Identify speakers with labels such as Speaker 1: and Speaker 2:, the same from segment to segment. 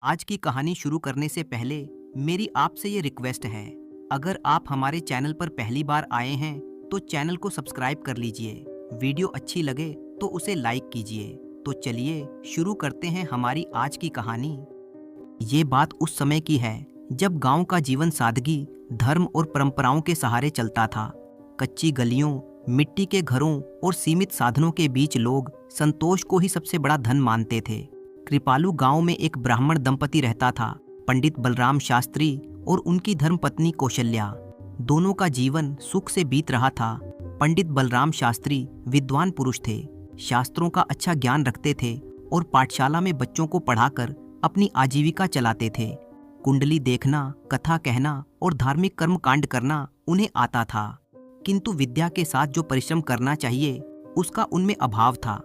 Speaker 1: आज की कहानी शुरू करने से पहले मेरी आपसे ये रिक्वेस्ट है। अगर आप हमारे चैनल पर पहली बार आए हैं तो चैनल को सब्सक्राइब कर लीजिए। वीडियो अच्छी लगे तो उसे लाइक कीजिए। तो चलिए शुरू करते हैं हमारी आज की कहानी। ये बात उस समय की है जब गांव का जीवन सादगी, धर्म और परंपराओं के सहारे चलता था। कच्ची गलियों, मिट्टी के घरों और सीमित साधनों के बीच लोग संतोष को ही सबसे बड़ा धन मानते थे। कृपालु गांव में एक ब्राह्मण दंपति रहता था, पंडित बलराम शास्त्री और उनकी धर्मपत्नी कौशल्या। दोनों का जीवन सुख से बीत रहा था। पंडित बलराम शास्त्री विद्वान पुरुष थे, शास्त्रों का अच्छा ज्ञान रखते थे और पाठशाला में बच्चों को पढ़ाकर अपनी आजीविका चलाते थे। कुंडली देखना, कथा कहना और धार्मिक कर्म कांड करना उन्हें आता था, किंतु विद्या के साथ जो परिश्रम करना चाहिए उसका उनमें अभाव था।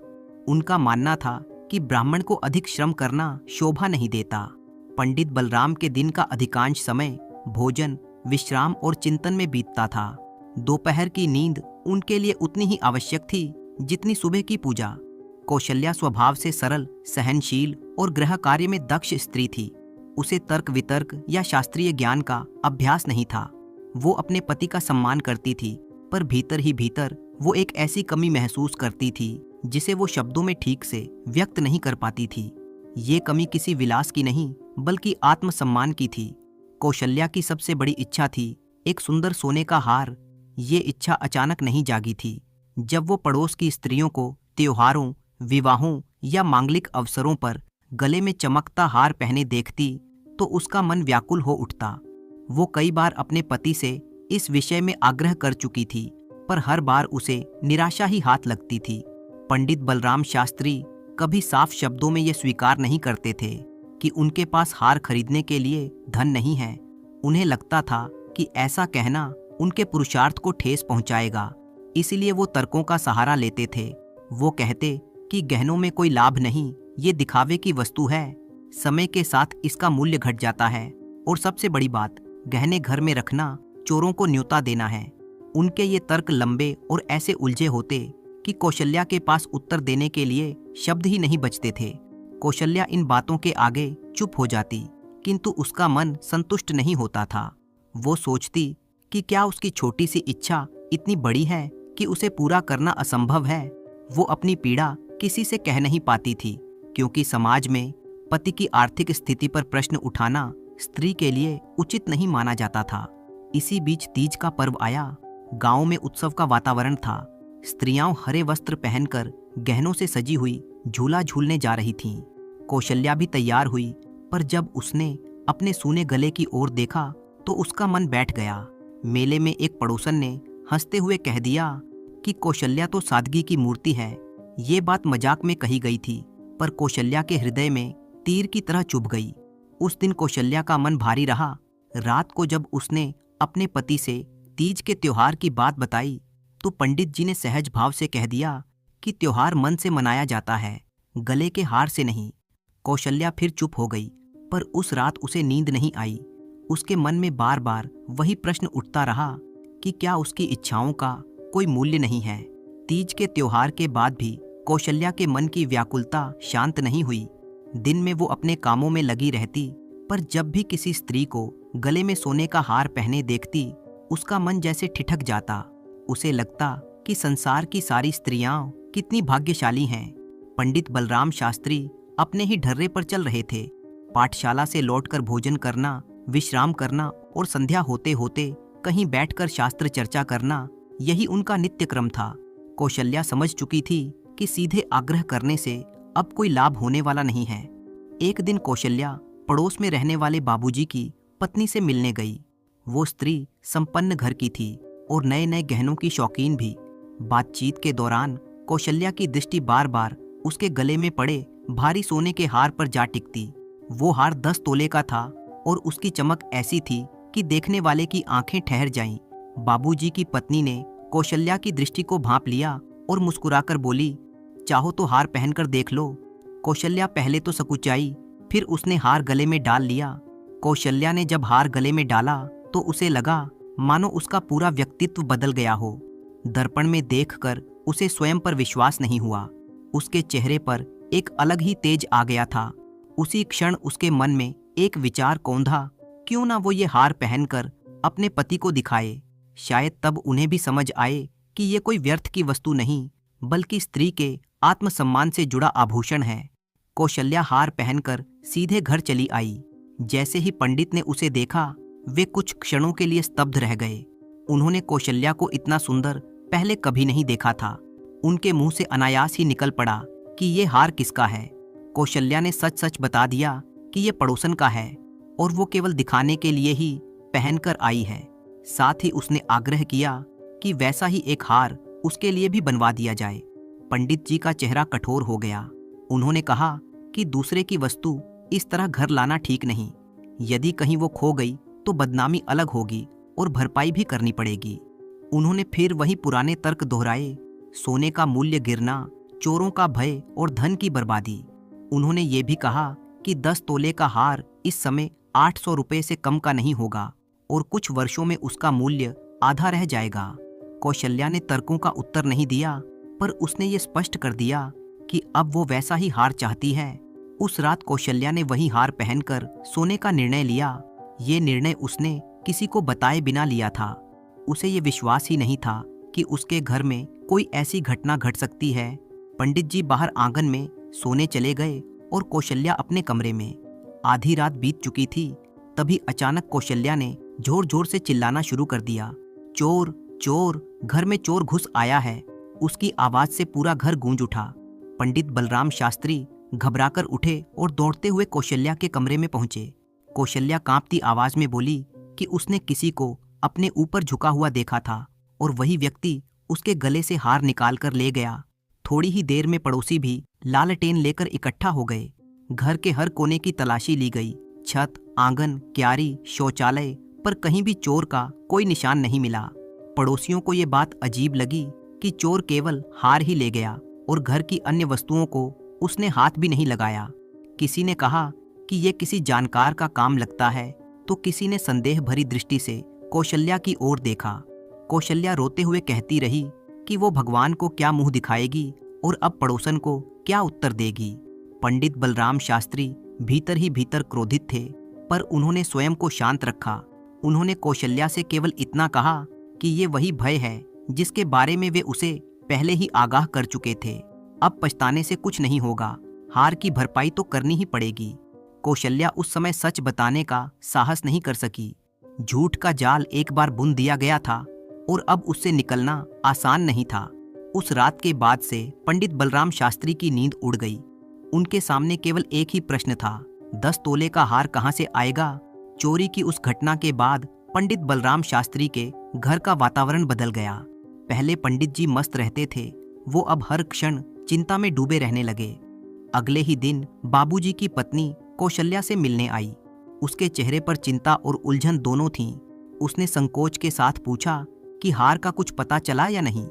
Speaker 1: उनका मानना था कि ब्राह्मण को अधिक श्रम करना शोभा नहीं देता। पंडित बलराम के दिन का अधिकांश समय भोजन, विश्राम और चिंतन में बीतता था। दोपहर की नींद उनके लिए उतनी ही आवश्यक थी जितनी सुबह की पूजा। कौशल्या स्वभाव से सरल, सहनशील और गृह कार्य में दक्ष स्त्री थी। उसे तर्क वितर्क या शास्त्रीय ज्ञान का अभ्यास नहीं था। वो अपने पति का सम्मान करती थी, पर भीतर ही भीतर वो एक ऐसी कमी महसूस करती थी जिसे वो शब्दों में ठीक से व्यक्त नहीं कर पाती थी। ये कमी किसी विलास की नहीं बल्कि आत्मसम्मान की थी। कौशल्या की सबसे बड़ी इच्छा थी एक सुंदर सोने का हार। ये इच्छा अचानक नहीं जागी थी। जब वो पड़ोस की स्त्रियों को त्योहारों, विवाहों या मांगलिक अवसरों पर गले में चमकता हार पहने देखती तो उसका मन व्याकुल हो उठता। वो कई बार अपने पति से इस विषय में आग्रह कर चुकी थी, पर हर बार उसे निराशा ही हाथ लगती थी। पंडित बलराम शास्त्री कभी साफ शब्दों में ये स्वीकार नहीं करते थे कि उनके पास हार खरीदने के लिए धन नहीं है। उन्हें लगता था कि ऐसा कहना उनके पुरुषार्थ को ठेस पहुंचाएगा, इसलिए वो तर्कों का सहारा लेते थे। वो कहते कि गहनों में कोई लाभ नहीं, ये दिखावे की वस्तु है, समय के साथ इसका मूल्य घट जाता है, और सबसे बड़ी बात, गहने घर में रखना चोरों को न्योता देना है। उनके ये तर्क लंबे और ऐसे उलझे होते कि कौशल्या के पास उत्तर देने के लिए शब्द ही नहीं बचते थे। कौशल्या इन बातों के आगे चुप हो जाती, किंतु उसका मन संतुष्ट नहीं होता था। वो सोचती कि क्या उसकी छोटी सी इच्छा इतनी बड़ी है कि उसे पूरा करना असंभव है। वो अपनी पीड़ा किसी से कह नहीं पाती थी, क्योंकि समाज में पति की आर्थिक स्थिति पर प्रश्न उठाना स्त्री के लिए उचित नहीं माना जाता था। इसी बीच तीज का पर्व आया। गांव में उत्सव का वातावरण था। स्त्रियां हरे वस्त्र पहनकर गहनों से सजी हुई झूला झूलने जा रही थीं। कौशल्या भी तैयार हुई, पर जब उसने अपने सूने गले की ओर देखा तो उसका मन बैठ गया। मेले में एक पड़ोसन ने हंसते हुए कह दिया कि कौशल्या तो सादगी की मूर्ति है। ये बात मजाक में कही गई थी, पर कौशल्या के हृदय में तीर की तरह चुभ गई। उस दिन कौशल्या का मन भारी रहा। रात को जब उसने अपने पति से तीज के त्योहार की बात बताई तो पंडित जी ने सहज भाव से कह दिया कि त्योहार मन से मनाया जाता है, गले के हार से नहीं। कौशल्या फिर चुप हो गई, पर उस रात उसे नींद नहीं आई। उसके मन में बार बार वही प्रश्न उठता रहा कि क्या उसकी इच्छाओं का कोई मूल्य नहीं है। तीज के त्योहार के बाद भी कौशल्या के मन की व्याकुलता शांत नहीं हुई। दिन में वो अपने कामों में लगी रहती, पर जब भी किसी स्त्री को गले में सोने का हार पहने देखती उसका मन जैसे ठिठक जाता। उसे लगता कि संसार की सारी स्त्रियां कितनी भाग्यशाली हैं। पंडित बलराम शास्त्री अपने ही ढर्रे पर चल रहे थे। पाठशाला से लौटकर भोजन करना, विश्राम करना और संध्या होते होते कहीं बैठकर शास्त्र चर्चा करना, यही उनका नित्य क्रम था। कौशल्या समझ चुकी थी कि सीधे आग्रह करने से अब कोई लाभ होने वाला नहीं है। एक दिन कौशल्या पड़ोस में रहने वाले बाबूजी की पत्नी से मिलने गई। वो स्त्री संपन्न घर की थी और नए नए गहनों की शौकीन भी। बातचीत के दौरान कौशल्या की दृष्टि बार बार उसके गले में पड़े भारी सोने के हार पर जा टिकती। वो हार 10 तोले का था और उसकी चमक ऐसी थी कि देखने वाले की आंखें ठहर जाईं। बाबूजी की पत्नी ने कौशल्या की दृष्टि को भांप लिया और मुस्कुराकर बोली, चाहो तो हार पहनकर देख लो। कौशल्या पहले तो सकुचाई, फिर उसने हार गले में डाल लिया। कौशल्या ने जब हार गले में डाला तो उसे लगा मानो उसका पूरा व्यक्तित्व बदल गया हो। दर्पण में देखकर उसे स्वयं पर विश्वास नहीं हुआ। उसके चेहरे पर एक अलग ही तेज आ गया था उसी क्षण उसके मन में एक विचार कौंधा, क्यों ना वो ये हार पहनकर अपने पति को दिखाए। शायद तब उन्हें भी समझ आए कि ये कोई व्यर्थ की वस्तु नहीं, बल्कि स्त्री के आत्मसम्मान से जुड़ा आभूषण है। कौशल्या हार पहनकर सीधे घर चली आई। जैसे ही पंडित ने उसे देखा, वे कुछ क्षणों के लिए स्तब्ध रह गए। उन्होंने कौशल्या को इतना सुंदर पहले कभी नहीं देखा था। उनके मुंह से अनायास ही निकल पड़ा कि ये हार किसका है। कौशल्या ने सच सच बता दिया कि ये पड़ोसन का है और वो केवल दिखाने के लिए ही पहनकर आई है। साथ ही उसने आग्रह किया कि वैसा ही एक हार उसके लिए भी बनवा दिया जाए। पंडित जी का चेहरा कठोर हो गया। उन्होंने कहा कि दूसरे की वस्तु इस तरह घर लाना ठीक नहीं। यदि कहीं वो खो गई तो बदनामी अलग होगी और भरपाई भी करनी पड़ेगी। उन्होंने फिर वही पुराने तर्क दोहराए, सोने का मूल्य गिरना, चोरों का भय और धन की बर्बादी। उन्होंने ये भी कहा कि 10 तोले का हार इस समय 800 रुपये से कम का नहीं होगा और कुछ वर्षों में उसका मूल्य आधा रह जाएगा। कौशल्या ने तर्कों का उत्तर नहीं दिया, पर उसने ये स्पष्ट कर दिया कि अब वो वैसा ही हार चाहती है। उस रात कौशल्या ने वही हार पहनकर सोने का निर्णय लिया। ये निर्णय उसने किसी को बताए बिना लिया था। उसे ये विश्वास ही नहीं था कि उसके घर में कोई ऐसी घटना घट सकती है। पंडित जी बाहर आंगन में सोने चले गए और कौशल्या अपने कमरे में। आधी रात बीत चुकी थी। तभी अचानक कौशल्या ने जोर जोर से चिल्लाना शुरू कर दिया, चोर चोर, घर में चोर घुस आया है। उसकी आवाज से पूरा घर गूंज उठा। पंडित बलराम शास्त्री घबराकर उठे और दौड़ते हुए कौशल्या के कमरे में पहुंचे। कौशल्या कांपती आवाज में बोली कि उसने किसी को अपने ऊपर झुका हुआ देखा था और वही व्यक्ति उसके गले से हार निकाल कर ले गया। थोड़ी ही देर में पड़ोसी भी लालटेन लेकर इकट्ठा हो गए। घर के हर कोने की तलाशी ली गई, छत, आंगन, क्यारी, शौचालय, पर कहीं भी चोर का कोई निशान नहीं मिला। पड़ोसियों को ये बात अजीब लगी कि चोर केवल हार ही ले गया और घर की अन्य वस्तुओं को उसने हाथ भी नहीं लगाया। किसी ने कहा कि ये किसी जानकार का काम लगता है, तो किसी ने संदेह भरी दृष्टि से कौशल्या की ओर देखा। कौशल्या रोते हुए कहती रही कि वो भगवान को क्या मुंह दिखाएगी और अब पड़ोसन को क्या उत्तर देगी। पंडित बलराम शास्त्री भीतर ही भीतर क्रोधित थे, पर उन्होंने स्वयं को शांत रखा। उन्होंने कौशल्या से केवल इतना कहा कि ये वही भय है जिसके बारे में वे उसे पहले ही आगाह कर चुके थे। अब पछताने से कुछ नहीं होगा, हार की भरपाई तो करनी ही पड़ेगी। कौशल्या उस समय सच बताने का साहस नहीं कर सकी। झूठ का जाल एक बार बुन दिया गया था और अब उससे निकलना आसान नहीं था। उस रात के बाद से पंडित बलराम शास्त्री की नींद उड़ गई। उनके सामने केवल एक ही प्रश्न था, 10 तोले का हार कहां से आएगा। चोरी की उस घटना के बाद पंडित बलराम शास्त्री के घर का वातावरण बदल गया। पहले पंडित जी मस्त रहते थे, वो अब हर क्षण चिंता में डूबे रहने लगे। अगले ही दिन बाबूजी की पत्नी कौशल्या से मिलने आई। उसके चेहरे पर चिंता और उलझन दोनों थीं। उसने संकोच के साथ पूछा कि हार का कुछ पता चला या नहीं।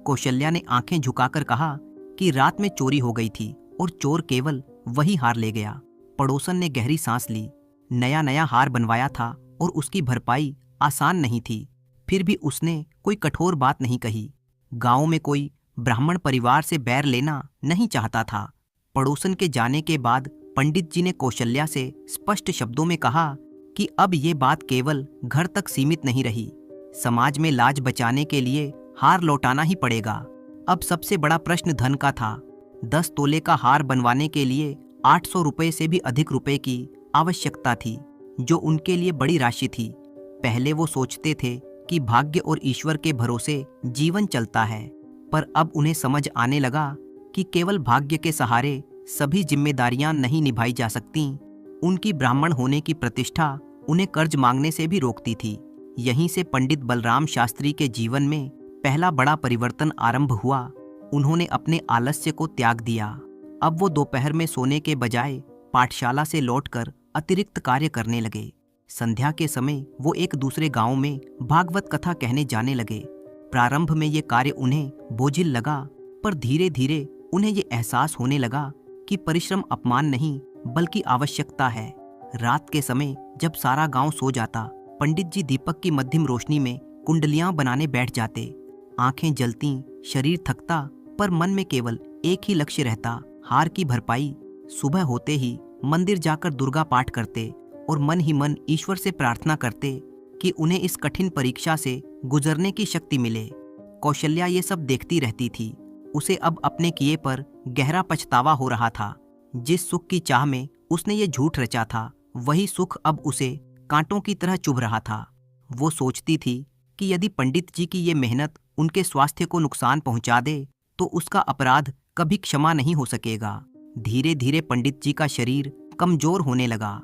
Speaker 1: कौशल्या ने आंखें झुकाकर कहा कि रात में चोरी हो गई थी और चोर केवल वही हार ले गया। पड़ोसन ने गहरी सांस ली। नया नया हार बनवाया था और उसकी भरपाई आसान नहीं थी। फिर भी उसने कोई कठोर बात नहीं कही। गांव में कोई ब्राह्मण परिवार से बैर लेना नहीं चाहता था। पड़ोसन के जाने के बाद पंडित जी ने कौशल्या से स्पष्ट शब्दों में कहा कि अब ये बात केवल घर तक सीमित नहीं रही। समाज में लाज बचाने के लिए हार लौटाना ही पड़ेगा। अब सबसे बड़ा प्रश्न धन का था। 10 तोले का हार बनवाने के लिए 800 रुपये से भी अधिक रुपए की आवश्यकता थी, जो उनके लिए बड़ी राशि थी। पहले वो सोचते थे कि भाग्य और ईश्वर के भरोसे जीवन चलता है, पर अब उन्हें समझ आने लगा कि केवल भाग्य के सहारे सभी जिम्मेदारियां नहीं निभाई जा सकती। उनकी ब्राह्मण होने की प्रतिष्ठा उन्हें कर्ज मांगने से भी रोकती थी। यहीं से पंडित बलराम शास्त्री के जीवन में पहला बड़ा परिवर्तन आरंभ हुआ। उन्होंने अपने आलस्य को त्याग दिया। अब वो दोपहर में सोने के बजाय पाठशाला से लौटकर अतिरिक्त कार्य करने लगे। संध्या के समय वो एक दूसरे गांव में भागवत कथा कहने जाने लगे। प्रारंभ में ये कार्य उन्हें बोझिल लगा, पर धीरे धीरे उन्हें ये एहसास होने लगा कि परिश्रम अपमान नहीं बल्कि आवश्यकता है। रात के समय जब सारा गांव सो जाता, पंडित जी दीपक की मध्यम रोशनी में कुंडलियां बनाने बैठ जाते। आंखें जलती, शरीर थकता, पर मन में केवल एक ही लक्ष्य रहता, हार की भरपाई। सुबह होते ही मंदिर जाकर दुर्गा पाठ करते और मन ही मन ईश्वर से प्रार्थना करते कि उन्हें इस कठिन परीक्षा से गुजरने की शक्ति मिले। कौशल्या ये सब देखती रहती थी। उसे अब अपने किए पर गहरा पछतावा हो रहा था। जिस सुख की चाह में उसने ये झूठ रचा था, वही सुख अब उसे कांटों की तरह चुभ रहा था। वो सोचती थी कि यदि पंडित जी की ये मेहनत उनके स्वास्थ्य को नुकसान पहुंचा दे तो उसका अपराध कभी क्षमा नहीं हो सकेगा। धीरे धीरे पंडित जी का शरीर कमजोर होने लगा।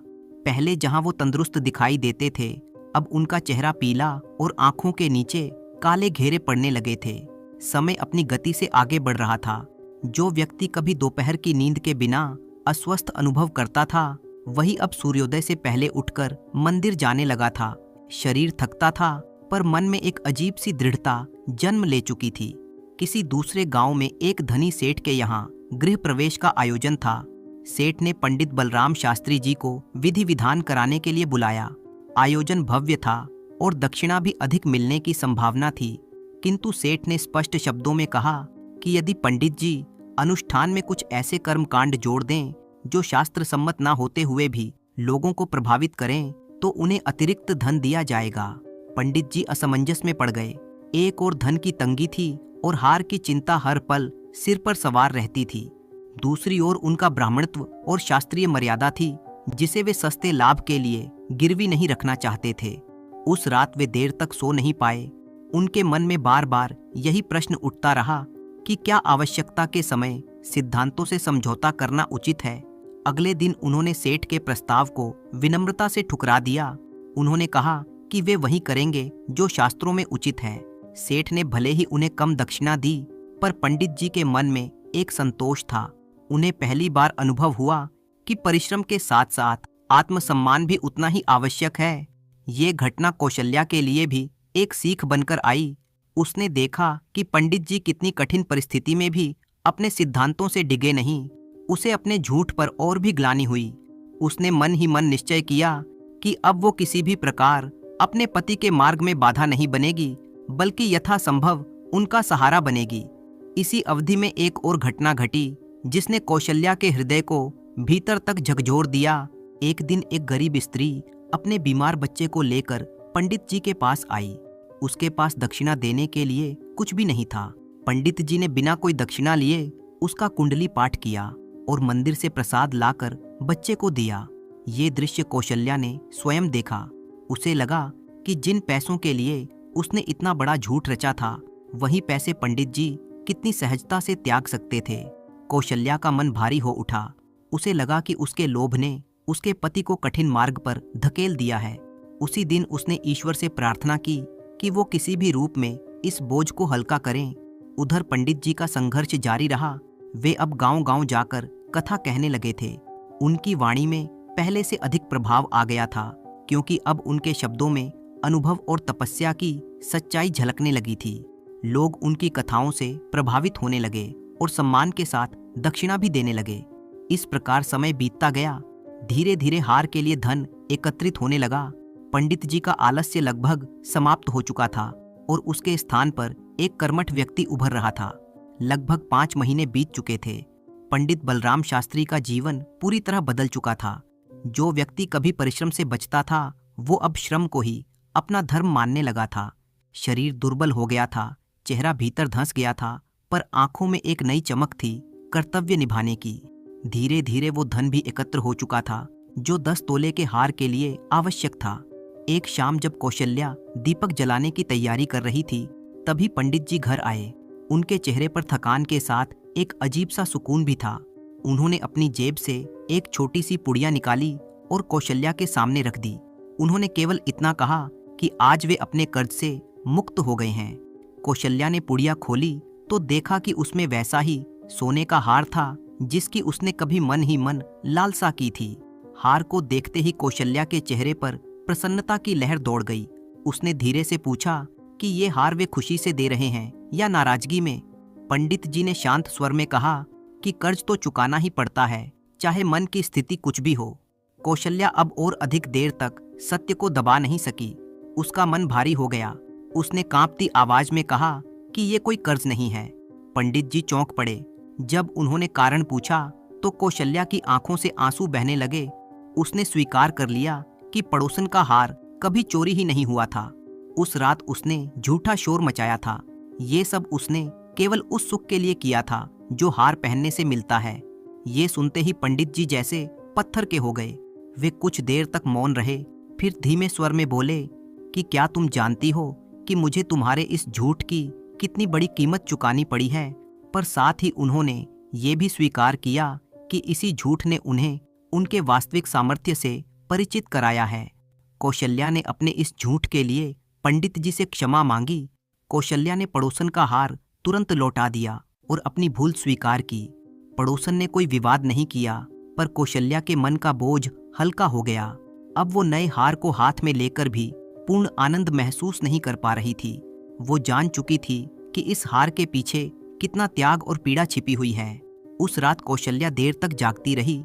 Speaker 1: पहले जहां वो तंदुरुस्त दिखाई देते थे, अब उनका चेहरा पीला और आंखों के नीचे काले घेरे पड़ने लगे थे। समय अपनी गति से आगे बढ़ रहा था। जो व्यक्ति कभी दोपहर की नींद के बिना अस्वस्थ अनुभव करता था, वही अब सूर्योदय से पहले उठकर मंदिर जाने लगा था। शरीर थकता था, पर मन में एक अजीब सी दृढ़ता जन्म ले चुकी थी। किसी दूसरे गांव में एक धनी सेठ के यहाँ गृह प्रवेश का आयोजन था। सेठ ने पंडित बलराम शास्त्री जी को विधि विधान कराने के लिए बुलाया। आयोजन भव्य था और दक्षिणा भी अधिक मिलने की संभावना थी, किंतु सेठ ने स्पष्ट शब्दों में कहा कि यदि पंडित जी अनुष्ठान में कुछ ऐसे कर्मकांड जोड़ दें जो शास्त्र सम्मत ना होते हुए भी लोगों को प्रभावित करें, तो उन्हें अतिरिक्त धन दिया जाएगा। पंडित जी असमंजस में पड़ गए। एक और धन की तंगी थी और हार की चिंता हर पल सिर पर सवार रहती थी। दूसरी ओर उनका ब्राह्मणत्व और शास्त्रीय मर्यादा थी, जिसे वे सस्ते लाभ के लिए गिरवी नहीं रखना चाहते थे। उस रात वे देर तक सो नहीं पाए। उनके मन में बार बार यही प्रश्न उठता रहा कि क्या आवश्यकता के समय सिद्धांतों से समझौता करना उचित है। अगले दिन उन्होंने सेठ के प्रस्ताव को विनम्रता से ठुकरा दिया। उन्होंने कहा कि वे वही करेंगे जो शास्त्रों में उचित है। सेठ ने भले ही उन्हें कम दक्षिणा दी, पर पंडित जी के मन में एक संतोष था। उन्हें पहली बार अनुभव हुआ कि परिश्रम के साथ साथ आत्मसम्मान भी उतना ही आवश्यक है। ये घटना कौशल्या के लिए भी एक सीख बनकर आई। उसने देखा कि पंडित जी कितनी कठिन परिस्थिति में भी अपने सिद्धांतों से डिगे नहीं। उसे अपने झूठ पर और भी ग्लानि हुई। उसने मन ही मन निश्चय किया कि अब वो किसी भी प्रकार अपने पति के मार्ग में बाधा नहीं बनेगी, बल्कि यथासंभव उनका सहारा बनेगी। इसी अवधि में एक और घटना घटी जिसने कौशल्या के हृदय को भीतर तक झकझोर दिया। एक दिन एक गरीब स्त्री अपने बीमार बच्चे को लेकर पंडित जी के पास आई। उसके पास दक्षिणा देने के लिए कुछ भी नहीं था। पंडित जी ने बिना कोई दक्षिणा लिए उसका कुंडली पाठ किया और मंदिर से प्रसाद लाकर बच्चे को दिया। ये दृश्य कौशल्या ने स्वयं देखा। उसे लगा कि जिन पैसों के लिए उसने इतना बड़ा झूठ रचा था, वही पैसे पंडित जी कितनी सहजता से त्याग सकते थे। कौशल्या का मन भारी हो उठा। उसे लगा कि उसके लोभ ने उसके पति को कठिन मार्ग पर धकेल दिया है। उसी दिन उसने ईश्वर से प्रार्थना की कि वो किसी भी रूप में इस बोझ को हल्का करें। उधर पंडित जी का संघर्ष जारी रहा। वे अब गांव-गांव जाकर कथा कहने लगे थे। उनकी वाणी में पहले से अधिक प्रभाव आ गया था, क्योंकि अब उनके शब्दों में अनुभव और तपस्या की सच्चाई झलकने लगी थी। लोग उनकी कथाओं से प्रभावित होने लगे और सम्मान के साथ दक्षिणा भी देने लगे। इस प्रकार समय बीतता गया। धीरे धीरे हार के लिए धन एकत्रित होने लगा। पंडित जी का आलस्य लगभग समाप्त हो चुका था और उसके स्थान पर एक कर्मठ व्यक्ति उभर रहा था। लगभग 5 महीने बीत चुके थे। पंडित बलराम शास्त्री का जीवन पूरी तरह बदल चुका था। जो व्यक्ति कभी परिश्रम से बचता था, वो अब श्रम को ही अपना धर्म मानने लगा था। शरीर दुर्बल हो गया था, चेहरा भीतर धंस गया था, पर आंखों में एक नई चमक थी कर्तव्य निभाने की। धीरे धीरे वो धन भी एकत्र हो चुका था जो 10 तोले के हार के लिए आवश्यक था। एक शाम जब कौशल्या दीपक जलाने की तैयारी कर रही थी, तभी पंडित जी घर आए। उनके चेहरे पर थकान के साथ एक अजीब सा सुकून भी था। उन्होंने अपनी जेब से एक छोटी सी पुड़िया निकाली और कौशल्या के सामने रख दी। उन्होंने केवल इतना कहा कि आज वे अपने कर्ज से मुक्त हो गए हैं। कौशल्या ने पुड़िया खोली तो देखा कि उसमें वैसा ही सोने का हार था जिसकी उसने कभी मन ही मन लालसा की थी। हार को देखते ही कौशल्या के चेहरे पर प्रसन्नता की लहर दौड़ गई। उसने धीरे से पूछा कि ये हार वे खुशी से दे रहे हैं या नाराजगी में। पंडित जी ने शांत स्वर में कहा कि कर्ज तो चुकाना ही पड़ता है, चाहे मन की स्थिति कुछ भी हो। कौशल्या अब और अधिक देर तक सत्य को दबा नहीं सकी। उसका मन भारी हो गया। उसने कांपती आवाज में कहा कि ये कोई कर्ज नहीं है। पंडित जी चौंक पड़े। जब उन्होंने कारण पूछा तो कौशल्या की आंखों से आंसू बहने लगे। उसने स्वीकार कर लिया कि पड़ोसन का हार कभी चोरी ही नहीं हुआ था। उस रात उसने झूठा शोर मचाया था। ये सब उसने केवल उस सुख के लिए किया था जो हार पहनने से मिलता है। ये सुनते ही पंडित जी जैसे पत्थर के हो गए। वे कुछ देर तक मौन रहे, फिर धीमे स्वर में बोले कि क्या तुम जानती हो कि मुझे तुम्हारे इस झूठ की कितनी बड़ी कीमत चुकानी पड़ी है। पर साथ ही उन्होंने ये भी स्वीकार किया कि इसी झूठ ने उन्हें उनके वास्तविक सामर्थ्य से परिचित कराया है। कौशल्या ने अपने इस झूठ के लिए पंडित जी से क्षमा मांगी। कौशल्या ने पड़ोसन का हार तुरंत लौटा दिया और अपनी भूल स्वीकार की। पड़ोसन ने कोई विवाद नहीं किया, पर कौशल्या के मन का बोझ हल्का हो गया। अब वो नए हार को हाथ में लेकर भी पूर्ण आनंद महसूस नहीं कर पा रही थी। वो जान चुकी थी कि इस हार के पीछे कितना त्याग और पीड़ा छिपी हुई है। उस रात कौशल्या देर तक जागती रही।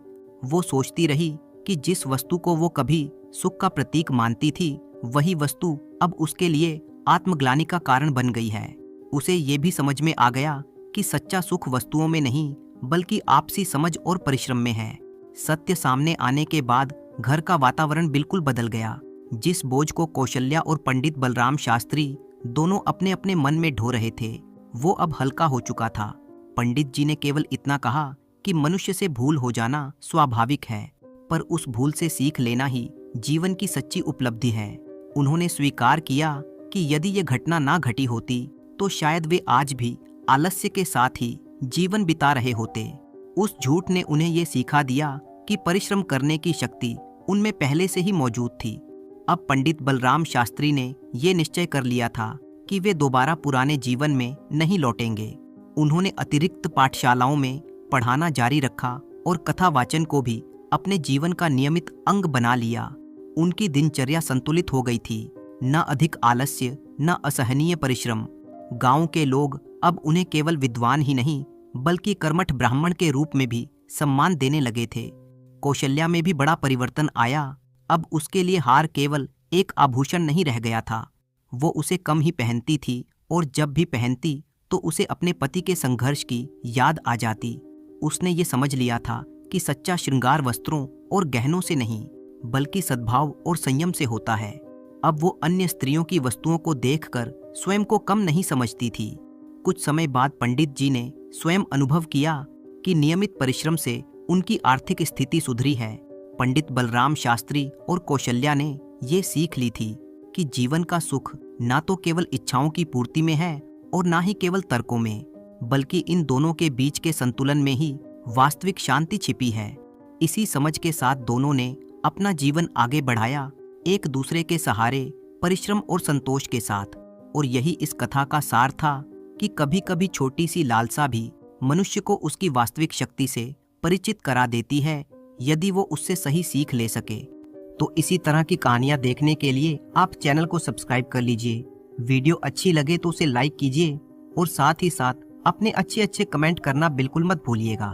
Speaker 1: वो सोचती रही कि जिस वस्तु को वो कभी सुख का प्रतीक मानती थी, वही वस्तु अब उसके लिए आत्मग्लानि का कारण बन गई है। उसे ये भी समझ में आ गया कि सच्चा सुख वस्तुओं में नहीं, बल्कि आपसी समझ और परिश्रम में है। सत्य सामने आने के बाद घर का वातावरण बिल्कुल बदल गया। जिस बोझ को कौशल्या और पंडित बलराम शास्त्री दोनों अपने अपने मन में ढो रहे थे, वो अब हल्का हो चुका था। पंडित जी ने केवल इतना कहा कि मनुष्य से भूल हो जाना स्वाभाविक है, पर उस भूल से सीख लेना ही जीवन की सच्ची उपलब्धि है। उन्होंने स्वीकार किया कि यदि ये घटना ना घटी होती तो शायद वे आज भी आलस्य के साथ ही जीवन बिता रहे होते। उस झूठ ने उन्हें ये सिखा दिया कि परिश्रम करने की शक्ति उनमें पहले से ही मौजूद थी। अब पंडित बलराम शास्त्री ने ये निश्चय कर लिया था कि वे दोबारा पुराने जीवन में नहीं लौटेंगे। उन्होंने अतिरिक्त पाठशालाओं में पढ़ाना जारी रखा और कथा वाचन को भी अपने जीवन का नियमित अंग बना लिया। उनकी दिनचर्या संतुलित हो गई थी, न अधिक आलस्य, न असहनीय परिश्रम। गांव के लोग अब उन्हें केवल विद्वान ही नहीं, बल्कि कर्मठ ब्राह्मण के रूप में भी सम्मान देने लगे थे। कौशल्या में भी बड़ा परिवर्तन आया। अब उसके लिए हार केवल एक आभूषण नहीं रह गया था। वो उसे कम ही पहनती थी, और जब भी पहनती तो उसे अपने पति के संघर्ष की याद आ जाती। उसने ये समझ लिया था कि सच्चा श्रृंगार वस्त्रों और गहनों से नहीं, बल्कि सद्भाव और संयम से होता है। अब वो अन्य स्त्रियों की वस्तुओं को देखकर स्वयं को कम नहीं समझती थी। कुछ समय बाद पंडित जी ने स्वयं अनुभव किया कि नियमित परिश्रम से उनकी आर्थिक स्थिति सुधरी है। पंडित बलराम शास्त्री और कौशल्या ने ये सीख ली थी कि जीवन का सुख ना तो केवल इच्छाओं की पूर्ति में है और ना ही केवल तर्कों में, बल्कि इन दोनों के बीच के संतुलन में ही वास्तविक शांति छिपी है। इसी समझ के साथ दोनों ने अपना जीवन आगे बढ़ाया, एक दूसरे के सहारे, परिश्रम और संतोष के साथ। और यही इस कथा का सार था कि कभी कभी छोटी सी लालसा भी मनुष्य को उसकी वास्तविक शक्ति से परिचित करा देती है, यदि वो उससे सही सीख ले सके। तो इसी तरह की कहानियां देखने के लिए आप चैनल को सब्सक्राइब कर लीजिए। वीडियो अच्छी लगे तो उसे लाइक कीजिए और साथ ही साथ अपने अच्छे कमेंट करना बिल्कुल मत भूलिएगा।